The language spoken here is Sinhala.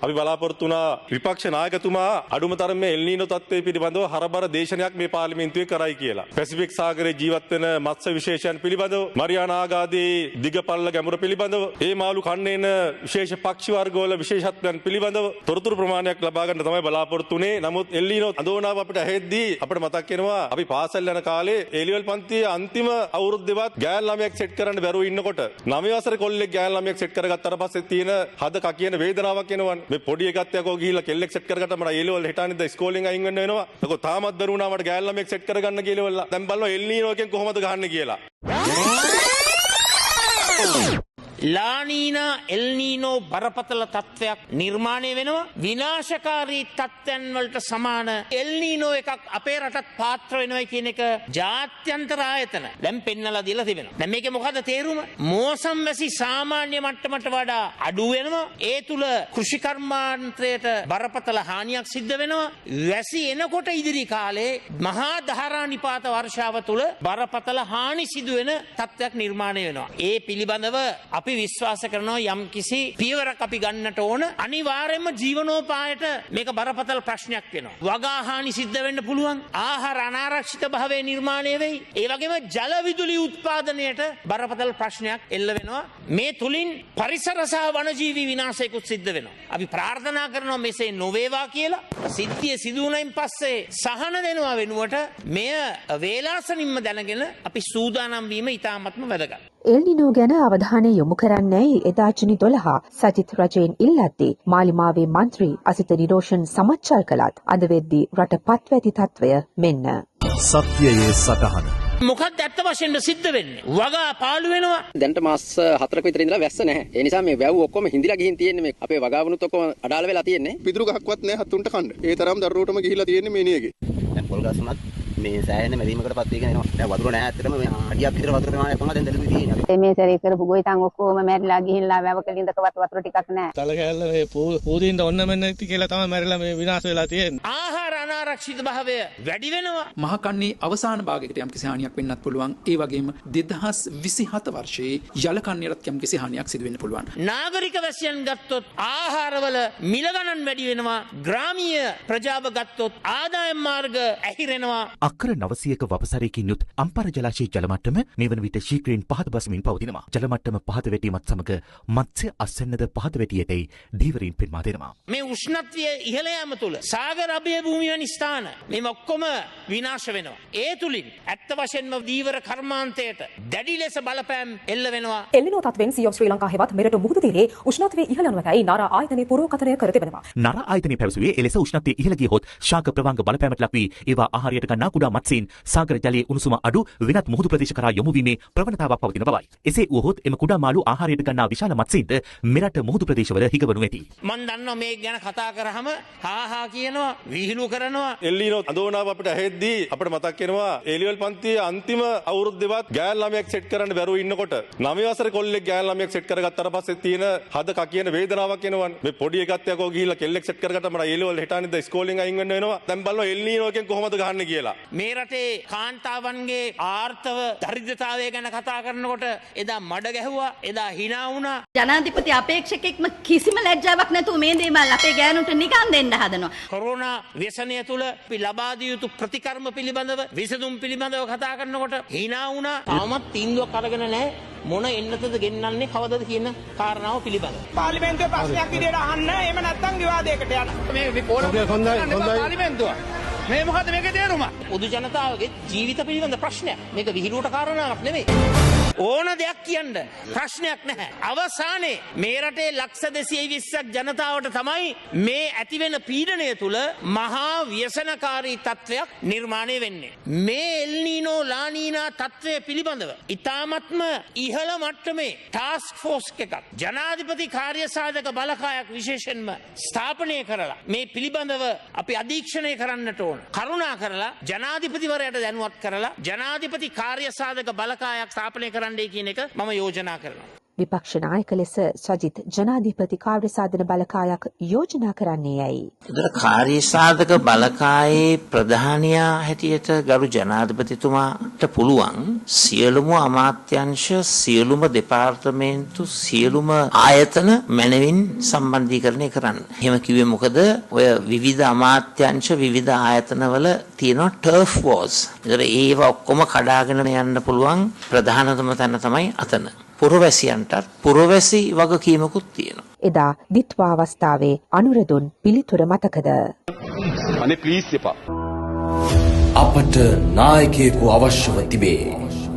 අපි බලාපොරොත්තු වුණා විපක්ෂ නායකතුමා අඩුම තරමේ එල් නීනෝ තත්ත්වය පිළිබඳව හරබර දේශනයක් මේ පාර්ලිමේන්තුවේ කරයි කියලා. පැසිෆික් සාගරයේ ජීවත් වෙන මත්ස්‍ය විශේෂයන් පිළිබඳව, මරියානා ආගාදී දිගපල්ල ගැඹුර පිළිබඳව, ඒ මාළු කන්නේන විශේෂ පක්ෂි වර්ගවල විශේෂත්වයන් පිළිබඳව තොරතුරු ප්‍රමාණයක් ලබා ගන්න තමයි බලාපොරොත්තු වුණේ. නමුත් එල් නීනෝ අඳෝනාව අපිට ඇහෙද්දී අපිට මතක් වෙනවා අපි පාසල් යන කාලේ ඒ ලෙවල් පන්තියේ අන්තිම අවුරුද්දේවත් ගෑල් ළමයෙක් සෙට් කරන්න බැරුව ඉන්නකොට 9 වසරේ කොල්ලෙක් ගෑල් ළමයෙක් සෙට් කරගත්තාට පස්සේ තියෙන හද කකියන වේදනාවක් එනවනේ. මේ පොඩි එකත් යකෝ ගිහිල්ලා කෙල්ලෙක් සෙට් කරගත්තා මට ඒ ලෙවල් හිටානින්ද ඉස්කෝලෙන් අයින් වෙන්න වෙනවා. ඒකෝ තාමත් දරුණා මට ගෑල් ළමයෙක් සෙට් කරගන්න කියලා වෙලා. දැන් බලන්න එල් නීනෝ එකෙන් කොහොමද ගහන්නේ කියලා. ලානීනා එල්නීනෝ බරපතල තත්ත්වයක් නිර්මාණය වෙනවා. විනාශකාරී තත්ත්වයන් වලට සමාන එල්නීනෝ එකක් අපේ රටත් පාත්‍ර වෙනවා කියන එක ජාත්‍යන්තර ආයතන දැන් පෙන්නලා දීලා තිබෙනවා. දැන් මේකේ මොකද තේරුම? මෝසම් වැසි සාමාන්‍ය මට්ටමට වඩා අඩු වෙනවා. ඒ තුල කෘෂිකර්මාන්තයට බරපතල හානියක් සිද්ධ වෙනවා. වැසි එනකොට ඉදිරි කාලේ මහා දහරා නිපාත වර්ෂාව තුල බරපතල හානි සිදු වෙන තත්ත්වයක් නිර්මාණය වෙනවා. ඒ පිළිබඳව අපි විශ්වාස කරනවා යම් කිසි පියවරක් අපි ගන්නට ඕන. අනිවාර්යයෙන්ම ජීවනෝපායට මේක බරපතල ප්‍රශ්නයක් වෙනවා. වගා හානි සිද්ධ වෙන්න පුළුවන්. ආහාර අනාරක්ෂිත භාවය නිර්මාණය වෙයි. ඒ වගේම ජල විදුලි උත්පාදනයට බරපතල ප්‍රශ්නයක් එල්ල වෙනවා. මේ තුලින් පරිසර සහ වනජීවි විනාශයකුත් සිද්ධ වෙනවා. අපි ප්‍රාර්ථනා කරනවා මෙසේ නොවේවා කියලා. සිද්ධිය සිදු වුණයින් පස්සේ සහන දෙනවා වෙනුවට මෙය වේලාසනින්ම දැනගෙන අපි සූදානම් වීම ඉතාමත්ම වැදගත්. එල් නීනෝ ගැන අවධානය යොමු කරන්නයි එදා ජුනි 12 සජිත් රජයෙන් ඉල්ලද්දී මාලිමාවේ මන්ත්‍රී අසිත නිරෝෂන් සමච්චල් කළත් අද වෙද්දී රට පත්වැති තත්වය මෙන්න. සත්‍යයේ සටහන මොකක්ද ඇත්ත වශයෙන්ම සිද්ධ වෙන්නේ? වගා පාළු වෙනවා. දැන්ට මාස 4ක විතර ඉඳලා වැස්ස නැහැ. ඒ නිසා මේ වැව් ඔක්කොම හිඳිලා ගිහින් තියෙන්නේ මේ අපේ වගාවනුත් ඔක්කොම අඩාල වෙලා තියෙන්නේ. පිදුරු ගහක්වත් නැහැ හතුන්ට කන්න. ඒ තරම් දරුවටම ගිහිලා තියෙන්නේ මේ නියගේ. දැන් පොල් ගස් උනත් මේ සෑහෙන මැදීමකටපත් වෙගෙන එනවා. දැන් වතුර නැහැ ඇත්තටම මේ අඩියක් විතර වතුර ප්‍රමාණයක් තමයි දැන් දැලුවේ තියෙන්නේ. මේ සැරේ කරපු ගොවිතැන් ඔක්කොම මැරිලා ගිහිල්ලා වැවක ලින්දකවත් වතුර ටිකක් නැහැ. තල කැල්ල මේ පූදින්න ඔන්න මෙන්න ඉති කියලා තමයි මැරිලා මේ විනාශ වෙලා තියෙන්නේ. ආහාර අනාරක්ෂිත භාවය වැඩි වෙනවා. මහකන්නේ අවසාන භාගයකට යම් කිසි හානියක් වෙන්නත් පුළුවන්. ඒ වගේම 2027 වර්ෂයේ යල කන්නේටත් යම් කිසි හානියක් සිදු වෙන්න පුළුවන්. නාගරික වැසියන් ගත්තොත් ආහාරවල මිල ගණන් වැඩි වෙනවා. ග්‍රාමීය ප්‍රජාව ගත්තොත් ආදායම් මාර්ග ඇහිරෙනවා. අක්කර 900ක වපසරයකින් යුත් අම්පර ජලාශයේ ජල මට්ටම මේ වන විට ශීඝ්‍රයෙන් පහත බසමින් පවතිනවා. ජල මට්ටම පහත වැටීමත් සමග මත්ස්‍ය අස්වැන්නද පහත වැටී ඇතැයි දීවරීන් පෙන්වා දෙනවා. මේ උෂ්ණත්වය ඉහළ යාම තුල සාගර අභය භූමිය වැනි ස්ථාන මේ ඔක්කොම විනාශ වෙනවා. ඒ තුලින් ඇත්ත වශයෙන්ම දීවර කර්මාන්තයට දැඩි ලෙස බලපෑම් එල්ල වෙනවා. එල් නීනෝ තත්වෙන් සියොම් ශ්‍රී ලංකා හෙවත් මෙරට මුහුදු තීරයේ උෂ්ණත්වය ඉහළ යනවායි නාරා ආයතනයේ පුරෝකථනය කර තිබෙනවා. නාරා ආයතනයේ පැවසුවේ එලෙස උෂ්ණත්වය ඉහළ ගියහොත් ශාක ප්‍රවාහක බලපෑමට ලක් වී ඒවා ආහාරයට ගන්නා කුඩා මත්ස්‍යයන් සාගර ජලයේ උණුසුම අඩු වෙනත් මුහුදු ප්‍රදේශ කරා යොමු වීමේ ප්‍රවණතාවක් පවතින බවයි. එසේ වුවහොත් එම කුඩා මාළු ආහාරයට ගන්නා විශාල මත්ස්‍යයන්ට මෙරට මුහුදු ප්‍රදේශවල හිගවනු ඇති. මම දන්නවා මේ ගැන කතා කරාම හා කියනවා විහිළු කරනවා. එල් නීනෝ අඳෝනාව අපිට ඇහෙද්දී අපිට මතක් වෙනවා ඒ ලෙවල් පන්තියේ අන්තිම අවුරුද්දේවත් ගෑල් ළමයෙක් සෙට් කරන්න බැරුව ඉන්නකොට 9 වසරේ කොල්ලෙක් ගෑල් ළමයෙක් සෙට් කරගත්තාට පස්සේ තියෙන හද කකියන වේදනාවක් එනවනේ. මේ පොඩි එකත් යකෝ ගිහිල්ලා කෙල්ලෙක් සෙට් කරගත්තා මට ඒ ලෙවල් හිටානින්ද ඉස්කෝලෙන් අයින් වෙන්න වෙනවා. දැන් බලන්න එල් නීනෝ එකෙන් කොහොමද ගහන්නේ කියලා. මේ රටේ කාන්තාවන්ගේ ආර්ථව දරිද්‍රතාවය ගැන කතා කරනකොට එදා මඩ ගැහුවා, එදා hina වුණා. ජනාධිපති අපේක්ෂකෙක්ම කිසිම ලැජ්ජාවක් නැතුව මේ දේවල් අපේ ගෑනුන්ට නිකන් දෙන්න හදනවා. කොරෝනා ව්‍යසනය තුල අපි ලබා දිය යුතු ප්‍රතිකර්ම පිළිබඳව විසඳුම් පිළිබඳව කතා කරනකොට hina වුණා. තාමත් තීන්දුවක් අරගෙන නැහැ. මොන එන්නතද ගෙන්නන්නේ කවදද කියන කාරණාව පිළිබඳව. පාර්ලිමේන්තුවේ ප්‍රශ්නයක් විදියට අහන්න එහෙම නැත්නම් විවාදයකට යන්න. මේ පාර්ලිමේන්තුව. මේ මොකද මේකේ තේරුම? පොදු ජනතාවගේ ජීවිත පිළිබඳ ප්‍රශ්නයක්. මේක විහිළුවට කාරණාවක් නෙමෙයි. ඕන දෙයක් කියන්න ප්‍රශ්නයක් නැහැ. අවසානයේ මේ රටේ ලක්ෂ 220ක් ජනතාවට තමයි මේ ඇතිවෙන පීඩනය තුල මහා ව්‍යසනකාරී තත්වයක් නිර්මාණය වෙන්නේ. මේ එල් නීනෝ ලා නීනා තත්වය පිළිබඳව ඉතාමත්ම ඉහළ මට්ටමේ ටාස්ක් ෆෝස් එකක් ජනාධිපති කාර්යසාධක බලකායක් විශේෂයෙන්ම ස්ථාපනය කරලා මේ පිළිබඳව අපි අධීක්ෂණය කරන්නට ඕන. කරුණා කරලා ජනාධිපතිවරයාට දැනුවත් කරලා ජනාධිපති කාර්යසාධක බලකායක් ස්ථාපනය කරන්නයි කියන එක මම යෝජනා කරනවා. විපක්ෂ නායක ලෙස සජිත් ජනාධිපති කාර්ය සාධන බලකායක් යෝජනා කරන්නේ යයි. එතන කාර්යසාධක බලකායේ ප්‍රධානියා හැටියට ගරු ජනාධිපතිතුමාට පුළුවන් සියලුම අමාත්‍යංශ සියලුම දෙපාර්තමේන්තු සියලුම ආයතන මැනවින් සම්බන්ධීකරණය කරන්න. එහෙම කිව්වේ මොකද ඔය විවිධ අමාත්‍යංශ විවිධ ආයතනවල තියෙන ටර්ෆ් වෝස්. ඒතර ඒව ඔක්කොම කඩාගෙන යන්න පුළුවන් ප්‍රධානතම තැන තමයි අතන. පුරවැසියන්ටත් පුරවැසි වගකීමකුත් තියෙනවා. එදා දිත්වා අවස්ථාවේ අනුරදුන් පිළිතුර මතකද? අනේ ප්ලීස් එපා. අපට නායකයෙකු අවශ්‍යව තිබේ.